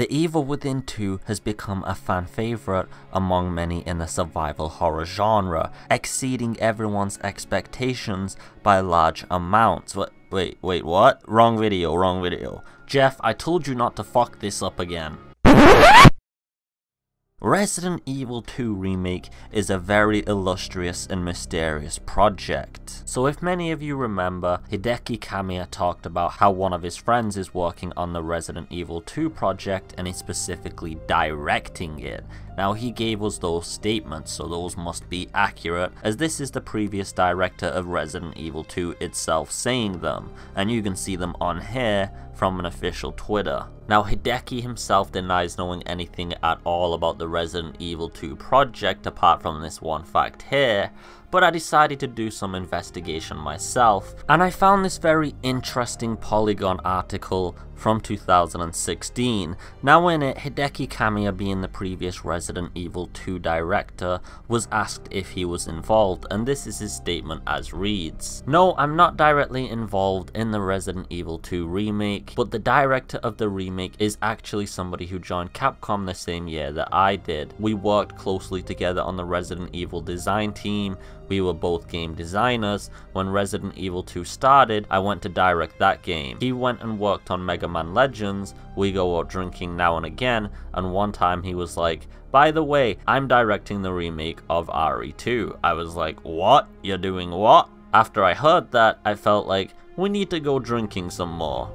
The Evil Within 2 has become a fan favorite among many in the survival horror genre, exceeding everyone's expectations by large amounts. Wait, what? Wrong video. Jeff, I told you not to fuck this up again. Resident Evil 2 Remake is a very illustrious and mysterious project. So if many of you remember, Hideki Kamiya talked about how one of his friends is working on the Resident Evil 2 project and is specifically directing it. Now he gave us those statements, so those must be accurate, as this is the previous director of Resident Evil 2 itself saying them, and you can see them on here from an official Twitter. Now Hideki himself denies knowing anything at all about the Resident Evil 2 project apart from this one fact here, but I decided to do some investigation myself, and I found this very interesting Polygon article from 2016. Now in it, Hideki Kamiya, being the previous Resident Evil 2 director, was asked if he was involved, and this is his statement as reads. "No, I'm not directly involved in the Resident Evil 2 remake, but the director of the remake is actually somebody who joined Capcom the same year that I did. We worked closely together on the Resident Evil design team. We were both game designers. When Resident Evil 2 started, I went to direct that game. He went and worked on Mega Man Legends. We go out drinking now and again, and one time he was like, 'By the way, I'm directing the remake of RE2. I was like, "What? You're doing what?" After I heard that, I felt like, we need to go drinking some more.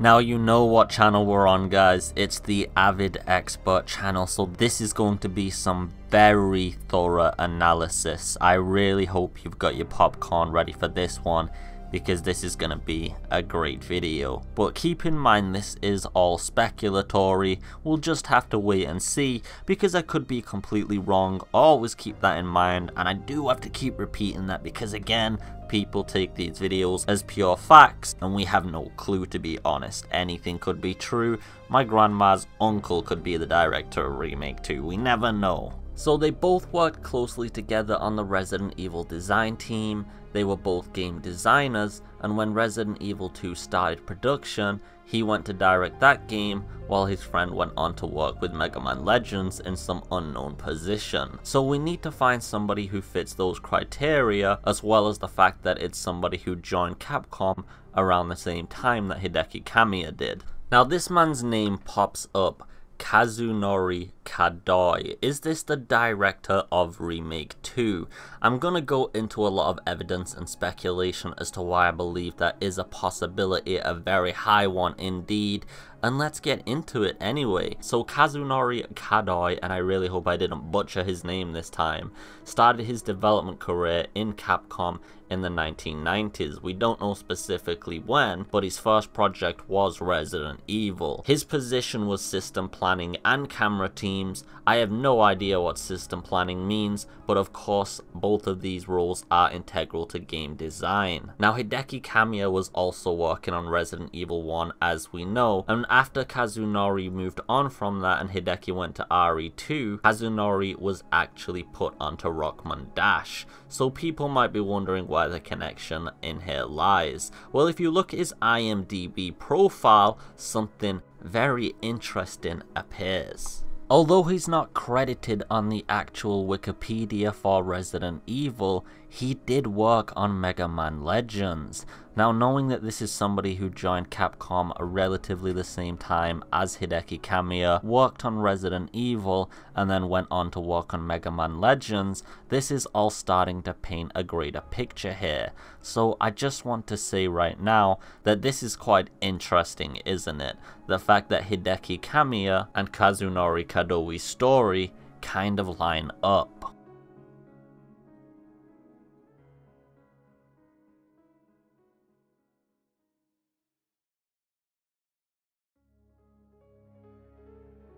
Now you know what channel we're on, guys. It's the Avidexpert channel, so this is going to be some very thorough analysis. I really hope you've got your popcorn ready for this one, because this is gonna be a great video. But keep in mind, this is all speculatory. We'll just have to wait and see, because I could be completely wrong. Always keep that in mind, and I do have to keep repeating that because, again, people take these videos as pure facts, and we have no clue, to be honest. Anything could be true. My grandma's uncle could be the director of Remake 2. We never know. So they both worked closely together on the Resident Evil design team. They were both game designers, and when Resident Evil 2 started production, he went to direct that game while his friend went on to work with Mega Man Legends in some unknown position. So we need to find somebody who fits those criteria, as well as the fact that it's somebody who joined Capcom around the same time that Hideki Kamiya did. Now this man's name pops up, Kazunori Kadoi. Is this the director of Remake 2? I'm gonna go into a lot of evidence and speculation as to why I believe that is a possibility, a very high one indeed, and let's get into it anyway. So Kazunori Kadoi, and I really hope I didn't butcher his name this time, started his development career in Capcom in the 1990s. We don't know specifically when, but his first project was Resident Evil. His position was system planning and camera teams. I have no idea what system planning means, but of course both of these roles are integral to game design. Now Hideki Kamiya was also working on Resident Evil 1, as we know, and after Kazunori moved on from that and Hideki went to RE2, Kazunori was actually put onto Rockman Dash. So people might be wondering why the connection in here lies. Well, if you look at his IMDb profile, something very interesting appears. Although he's not credited on the actual Wikipedia for Resident Evil, he did work on Mega Man Legends. Now, knowing that this is somebody who joined Capcom relatively the same time as Hideki Kamiya, worked on Resident Evil, and then went on to work on Mega Man Legends, this is all starting to paint a greater picture here. So I just want to say right now that this is quite interesting, isn't it? The fact that Hideki Kamiya and Kazunori Kadoi's story kind of line up.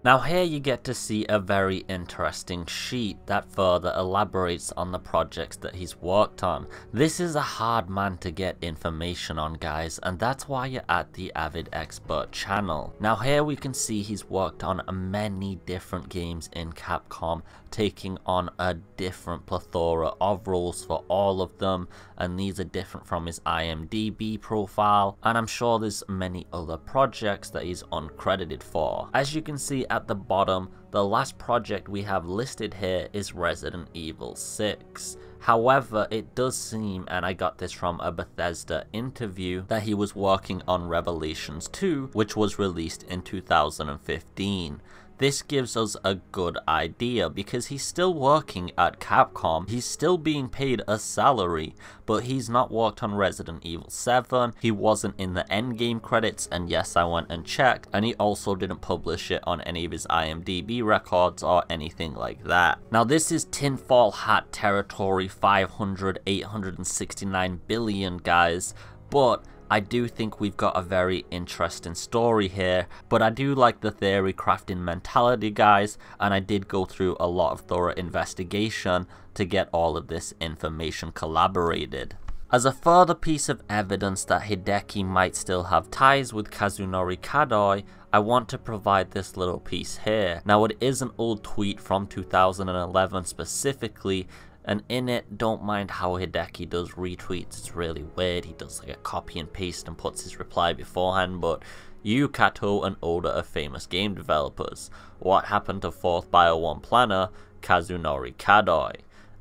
Now here you get to see a very interesting sheet that further elaborates on the projects that he's worked on. This is a hard man to get information on, guys, and that's why you're at the Avidexpert channel. Now here we can see he's worked on many different games in Capcom, taking on a different plethora of roles for all of them, and these are different from his IMDb profile, and I'm sure there's many other projects that he's uncredited for. As you can see at the bottom, the last project we have listed here is Resident Evil 6. However, it does seem, and I got this from a Bethesda interview, that he was working on Revelations 2, which was released in 2015. This gives us a good idea because he's still working at Capcom, he's still being paid a salary, but he's not worked on Resident Evil 7, he wasn't in the endgame credits, and yes, I went and checked, and he also didn't publish it on any of his IMDb records or anything like that. Now this is tinfoil hat territory, 500, 869 billion, guys, but I do think we've got a very interesting story here, but I do like the theory crafting mentality, guys, and I did go through a lot of thorough investigation to get all of this information collaborated. As a further piece of evidence that Hideki might still have ties with Kazunori Kadoi, I want to provide this little piece here. Now it is an old tweet from 2011 specifically, and in it, don't mind how Hideki does retweets, it's really weird. He does like a copy and paste and puts his reply beforehand, but you, Kato, and Oda are famous game developers. What happened to 4th Bio 1 planner, Kazunori Kadoi?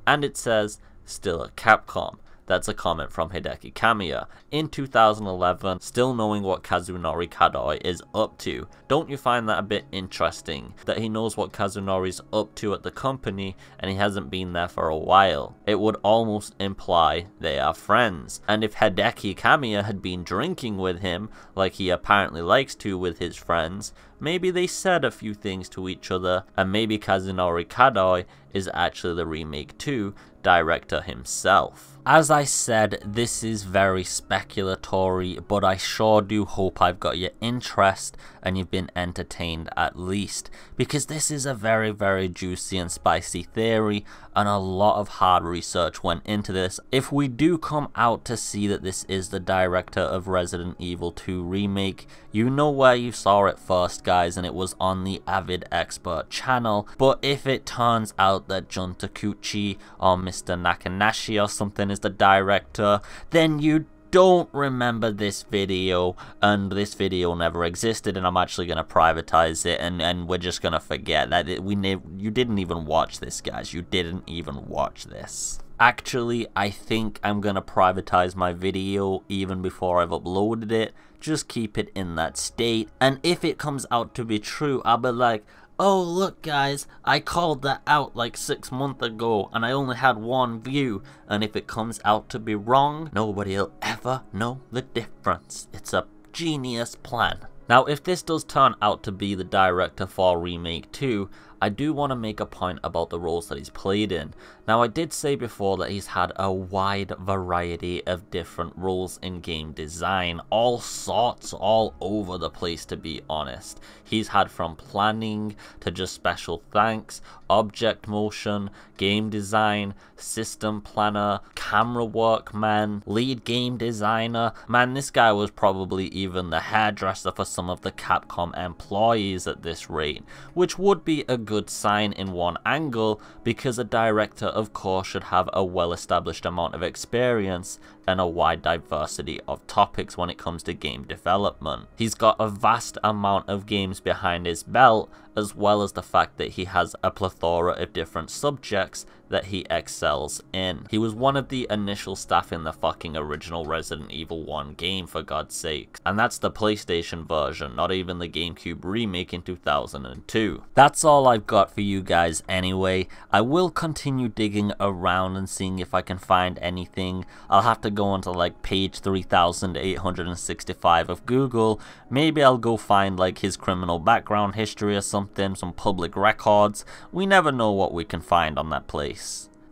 And it says, still at Capcom. That's a comment from Hideki Kamiya. In 2011, still knowing what Kazunori Kadoi is up to. Don't you find that a bit interesting? That he knows what Kazunori's up to at the company and he hasn't been there for a while. It would almost imply they are friends. And if Hideki Kamiya had been drinking with him, like he apparently likes to with his friends, maybe they said a few things to each other, and maybe Kazunori Kadoi is actually the Remake 2 director himself. As I said, this is very speculatory, but I sure do hope I've got your interest and you've been entertained at least, because this is a very, very juicy and spicy theory, and a lot of hard research went into this. If we do come out to see that this is the director of Resident Evil 2 Remake, you know where you saw it first, guys, and it was on the Avidexpert channel. But if it turns out that Jun Takuchi or Mr. Nakanashi or something is the director, then you don't remember this video, and this video never existed, and I'm actually going to privatize it, and we're just going to forget that you didn't even watch this, guys. You didn't even watch this. Actually, I think I'm going to privatize my video even before I've uploaded it. Just keep it in that state, and if it comes out to be true, I'll be like, oh look guys, I called that out like 6 months ago and I only had 1 view, and if it comes out to be wrong, nobody'll ever know the difference. It's a genius plan. Now if this does turn out to be the director for Remake 2, I do want to make a point about the roles that he's played in. Now I did say before that he's had a wide variety of different roles in game design, all sorts, all over the place to be honest. He's had from planning to just special thanks, object motion, game design, system planner, camera work, man, lead game designer. Man, this guy was probably even the hairdresser for some of the Capcom employees at this rate, which would be a good sign in one angle, because a director of course should have a well-established amount of experience and a wide diversity of topics when it comes to game development. He's got a vast amount of games behind his belt, as well as the fact that he has a plethora of different subjects that he excels in. He was one of the initial staff in the fucking original Resident Evil 1 game, for God's sake. And that's the PlayStation version, not even the GameCube remake in 2002. That's all I've got for you guys anyway. I will continue digging around and seeing if I can find anything. I'll have to go onto like page 3865 of Google. Maybe I'll go find like his criminal background history or something, some public records. We never know what we can find on that place.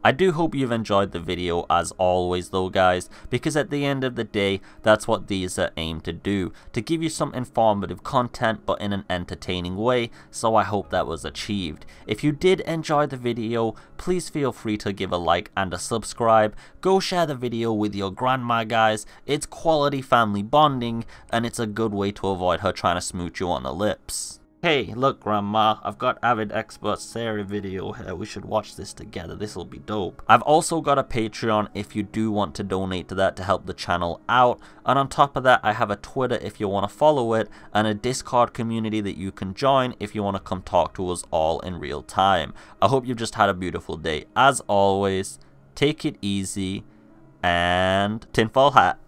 I do hope you've enjoyed the video as always though guys, because at the end of the day, that's what these are aimed to do, to give you some informative content but in an entertaining way, so I hope that was achieved. If you did enjoy the video, please feel free to give a like and a subscribe. Go share the video with your grandma guys, it's quality family bonding and it's a good way to avoid her trying to smooch you on the lips. Hey, look grandma, I've got Avidexpert Sarah video here, we should watch this together, this'll be dope. I've also got a Patreon if you do want to donate to that to help the channel out, and on top of that I have a Twitter if you want to follow it, and a Discord community that you can join if you want to come talk to us all in real time. I hope you've just had a beautiful day. As always, take it easy, and tinfoil hat.